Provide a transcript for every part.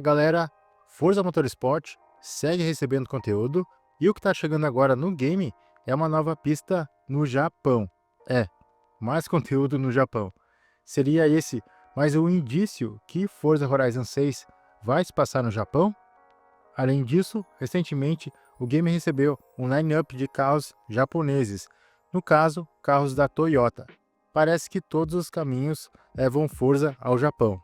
Galera, Forza Motorsport segue recebendo conteúdo e o que está chegando agora no game é uma nova pista no Japão. Mais conteúdo no Japão. Seria esse mais um indício que Forza Horizon 6 vai se passar no Japão? Além disso, recentemente o game recebeu um line-up de carros japoneses, no caso, carros da Toyota. Parece que todos os caminhos levam Forza ao Japão.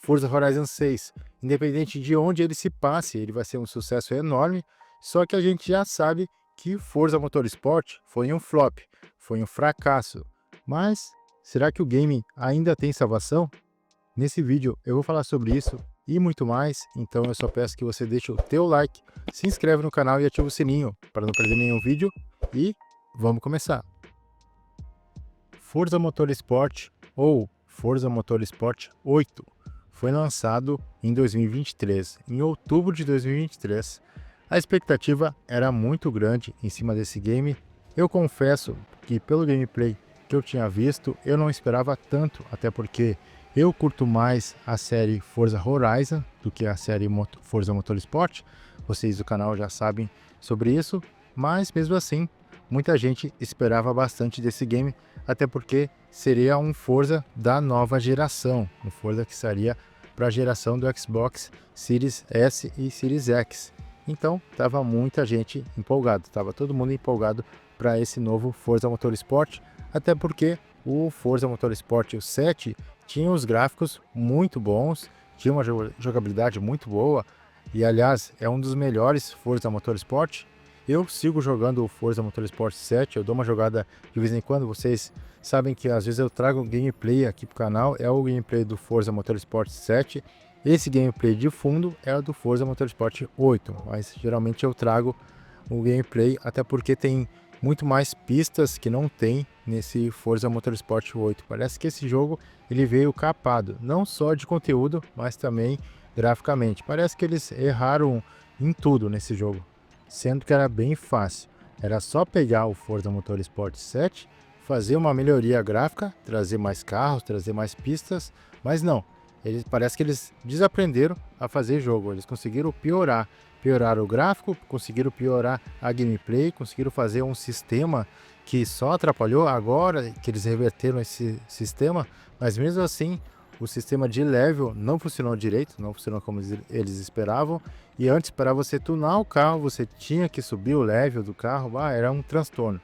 Forza Horizon 6, independente de onde ele se passe, ele vai ser um sucesso enorme, só que a gente já sabe que Forza Motorsport foi um flop, foi um fracasso. Mas será que o game ainda tem salvação? Nesse vídeo eu vou falar sobre isso e muito mais, então eu só peço que você deixe o teu like, se inscreve no canal e ativa o sininho para não perder nenhum vídeo e vamos começar. Forza Motorsport ou Forza Motorsport 8 foi lançado em 2023, em outubro de 2023. A expectativa era muito grande em cima desse game. Eu confesso que pelo gameplay que eu tinha visto, eu não esperava tanto, até porque eu curto mais a série Forza Horizon do que a série Forza Motorsport. Vocês do canal já sabem sobre isso, mas mesmo assim, muita gente esperava bastante desse game, até porque seria um Forza da nova geração, um Forza que seria para a geração do Xbox Series S e Series X. Então, estava muita gente empolgada, estava todo mundo empolgado para esse novo Forza Motorsport, até porque o Forza Motorsport 7 tinha os gráficos muito bons, tinha uma jogabilidade muito boa, e aliás, é um dos melhores Forza Motorsport. Eu sigo jogando o Forza Motorsport 7, eu dou uma jogada de vez em quando, vocês sabem que às vezes eu trago gameplay aqui pro canal, é o gameplay do Forza Motorsport 7. Esse gameplay de fundo é o do Forza Motorsport 8, mas geralmente eu trago o gameplay até porque tem muito mais pistas que não tem nesse Forza Motorsport 8. Parece que esse jogo ele veio capado, não só de conteúdo, mas também graficamente. Parece que eles erraram em tudo nesse jogo, sendo que era bem fácil. Era só pegar o Forza Motorsport 7, fazer uma melhoria gráfica, trazer mais carros, trazer mais pistas, mas não. Parece que eles desaprenderam a fazer jogo, eles conseguiram piorar o gráfico, conseguiram piorar a gameplay, conseguiram fazer um sistema que só atrapalhou. Agora que eles reverteram esse sistema, mas mesmo assim o sistema de level não funcionou direito, não funcionou como eles esperavam. E antes, para você tunar o carro, você tinha que subir o level do carro, era um transtorno.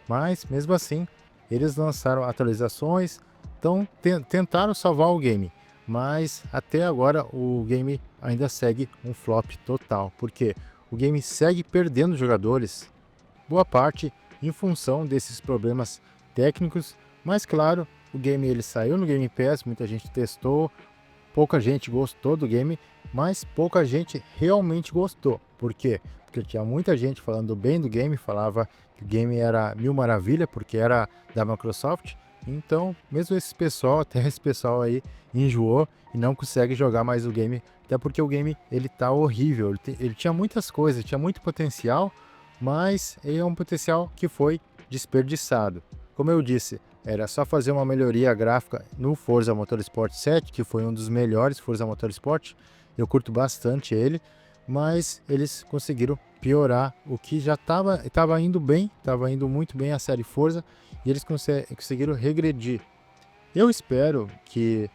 Mas mesmo assim, eles lançaram atualizações, então tentaram salvar o game. Mas até agora o game ainda segue um flop total, porque o game segue perdendo jogadores, boa parte em função desses problemas técnicos. Mas claro, o game ele saiu no Game Pass, muita gente testou, pouca gente gostou do game, mas pouca gente realmente gostou. Por quê? Porque tinha muita gente falando bem do game, falava que o game era mil maravilha, porque era da Microsoft. Então, mesmo até esse pessoal aí enjoou e não consegue jogar mais o game, até porque o game ele tá horrível. Ele tinha muitas coisas, tinha muito potencial, mas ele é um potencial que foi desperdiçado. Como eu disse, era só fazer uma melhoria gráfica no Forza Motorsport 7, que foi um dos melhores Forza Motorsport. Eu curto bastante ele, mas eles conseguiram piorar o que já estava indo bem, estava indo muito bem a série Forza, e eles conseguiram regredir. Eu espero que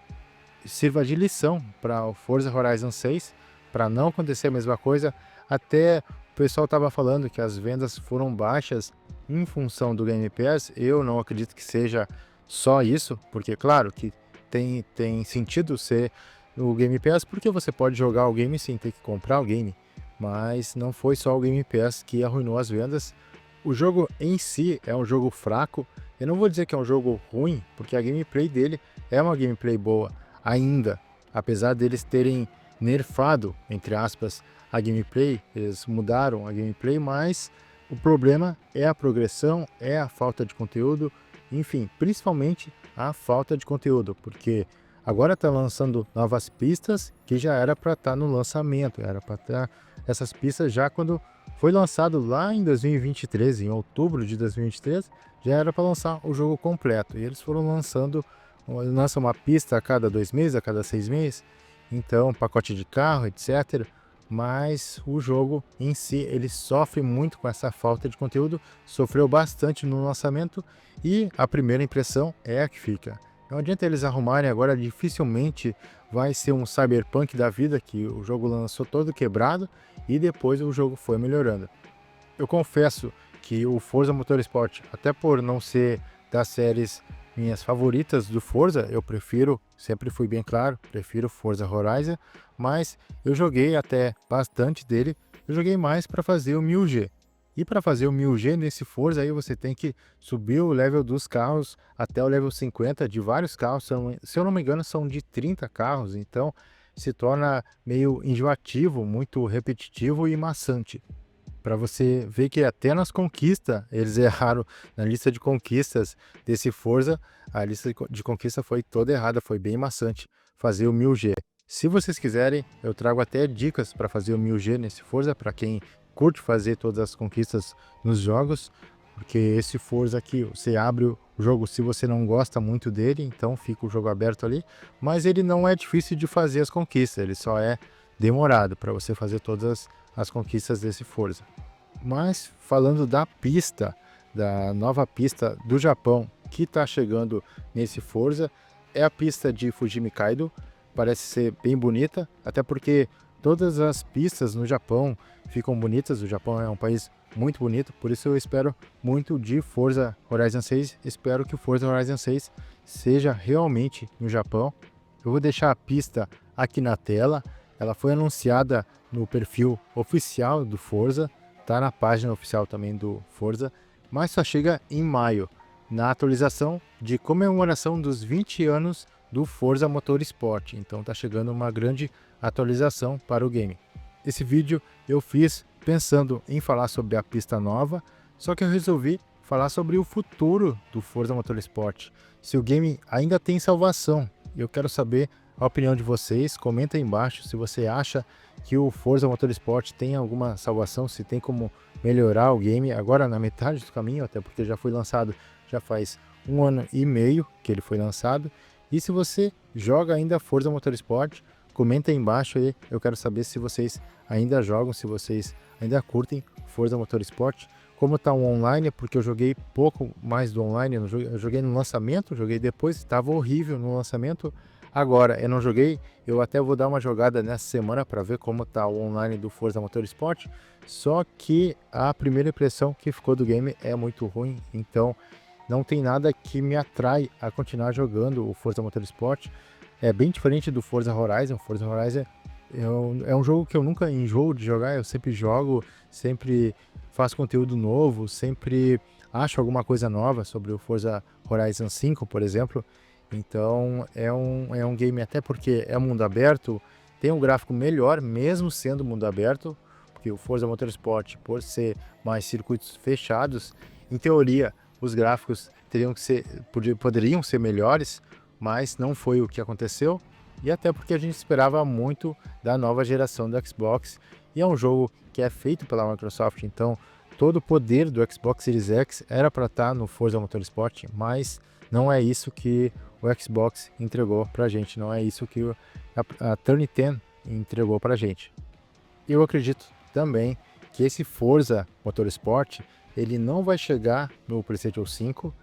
sirva de lição para o Forza Horizon 6, para não acontecer a mesma coisa. Até o pessoal estava falando que as vendas foram baixas em função do Game Pass. Eu não acredito que seja só isso, porque claro que tem sentido ser o Game Pass, porque você pode jogar o game sem ter que comprar o game, mas não foi só o Game Pass que arruinou as vendas. O jogo em si é um jogo fraco. Eu não vou dizer que é um jogo ruim, porque a gameplay dele é uma gameplay boa ainda, apesar deles terem nerfado, entre aspas, a gameplay, eles mudaram a gameplay, mas o problema é a progressão, é a falta de conteúdo, enfim, principalmente a falta de conteúdo, porque agora está lançando novas pistas que já era para estar no lançamento, era para estar essas pistas já quando foi lançado lá em 2023, em outubro de 2023, já era para lançar o jogo completo, e eles foram lançam uma pista a cada 2 meses, a cada 6 meses, então pacote de carro, etc. Mas o jogo em si, ele sofre muito com essa falta de conteúdo, sofreu bastante no lançamento e a primeira impressão é a que fica. Não adianta eles arrumarem agora, dificilmente vai ser um Cyberpunk da vida, que o jogo lançou todo quebrado e depois o jogo foi melhorando. Eu confesso que o Forza Motorsport, até por não ser das séries minhas favoritas do Forza, eu prefiro, sempre fui bem claro, prefiro Forza Horizon, mas eu joguei até bastante dele, eu joguei mais para fazer o 1000G. E para fazer o 1000G nesse Forza aí você tem que subir o level dos carros até o level 50 de vários carros, se eu não me engano são de 30 carros, então se torna meio enjoativo, muito repetitivo e maçante. Para você ver que até nas conquistas eles erraram na lista de conquistas desse Forza, a lista de conquista foi toda errada, foi bem maçante fazer o 1000G. Se vocês quiserem, eu trago até dicas para fazer o 1000G nesse Forza, para quem curte fazer todas as conquistas nos jogos, porque esse Forza aqui, você abre o jogo se você não gosta muito dele, então fica o jogo aberto ali, mas ele não é difícil de fazer as conquistas, ele só é demorado para você fazer todas as conquistas desse Forza. Mas falando da pista, da nova pista do Japão que está chegando nesse Forza, é a pista de Fujimi Kaido, parece ser bem bonita, até porque todas as pistas no Japão ficam bonitas, o Japão é um país muito bonito, por isso eu espero muito de Forza Horizon 6, espero que o Forza Horizon 6 seja realmente no Japão. Eu vou deixar a pista aqui na tela, ela foi anunciada no perfil oficial do Forza, tá na página oficial também do Forza, mas só chega em maio, na atualização de comemoração dos 20 anos do Forza Motorsport, então tá chegando uma grande atualização para o game. Esse vídeo eu fiz pensando em falar sobre a pista nova, só que eu resolvi falar sobre o futuro do Forza Motorsport, se o game ainda tem salvação. Eu quero saber a opinião de vocês, comenta aí embaixo se você acha que o Forza Motorsport tem alguma salvação, se tem como melhorar o game agora na metade do caminho, até porque já foi lançado já faz 1 ano e meio que ele foi lançado. E se você joga ainda Forza Motorsport, comenta aí embaixo aí, eu quero saber se vocês ainda jogam, se vocês ainda curtem Forza Motorsport, como tá o online, porque eu joguei pouco mais do online, eu joguei no lançamento, joguei depois, estava horrível no lançamento. Agora, eu não joguei, eu até vou dar uma jogada nessa semana para ver como tá o online do Forza Motorsport, só que a primeira impressão que ficou do game é muito ruim, então não tem nada que me atrai a continuar jogando o Forza Motorsport. É bem diferente do Forza Horizon. Forza Horizon é um jogo que eu nunca enjoo de jogar, eu sempre jogo, sempre faço conteúdo novo, sempre acho alguma coisa nova sobre o Forza Horizon 5, por exemplo. Então é um game, até porque é mundo aberto, tem um gráfico melhor, mesmo sendo mundo aberto, porque o Forza Motorsport, por ser mais circuitos fechados, em teoria os gráficos poderiam ser melhores, mas não foi o que aconteceu, e até porque a gente esperava muito da nova geração do Xbox, e é um jogo que é feito pela Microsoft, então todo o poder do Xbox Series X era para estar no Forza Motorsport, mas não é isso que o Xbox entregou pra gente, não é isso que a Turn10 entregou pra gente. Eu acredito também que esse Forza Motorsport ele não vai chegar no PlayStation 5,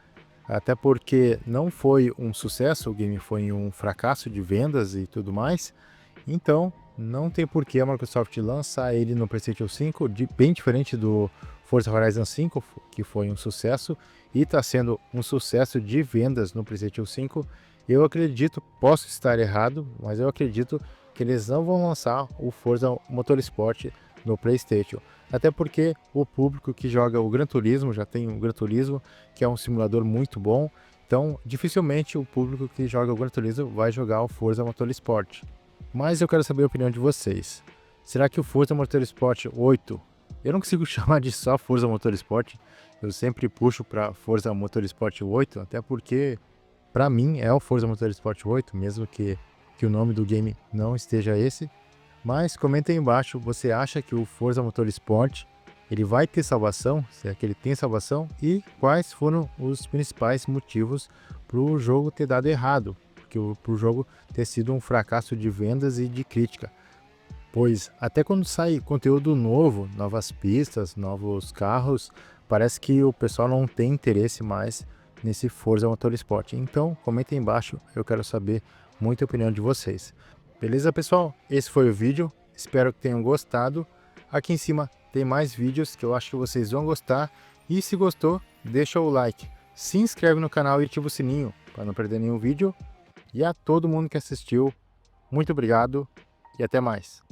até porque não foi um sucesso, o game foi um fracasso de vendas e tudo mais, então não tem por que a Microsoft lançar ele no PlayStation 5, bem diferente do Forza Horizon 5, que foi um sucesso e está sendo um sucesso de vendas no PlayStation 5. Eu acredito, posso estar errado, mas eu acredito que eles não vão lançar o Forza Motorsport no PlayStation. Até porque o público que joga o Gran Turismo, já tem o Gran Turismo, que é um simulador muito bom, então dificilmente o público que joga o Gran Turismo vai jogar o Forza Motorsport. Mas eu quero saber a opinião de vocês. Será que o Forza Motorsport 8, eu não consigo chamar de só Forza Motorsport, eu sempre puxo para Forza Motorsport 8, até porque para mim é o Forza Motorsport 8, mesmo que o nome do game não esteja esse. Mas comenta aí embaixo, você acha que o Forza Motorsport ele vai ter salvação? Se é que ele tem salvação? E quais foram os principais motivos para o jogo ter dado errado? por jogo ter sido um fracasso de vendas e de crítica. Pois até quando sai conteúdo novo, novas pistas, novos carros, parece que o pessoal não tem interesse mais nesse Forza Motorsport. Então, comenta aí embaixo, eu quero saber muita opinião de vocês. Beleza, pessoal? Esse foi o vídeo, espero que tenham gostado. Aqui em cima tem mais vídeos que eu acho que vocês vão gostar. E se gostou, deixa o like, se inscreve no canal e ativa o sininho para não perder nenhum vídeo. E a todo mundo que assistiu, muito obrigado e até mais.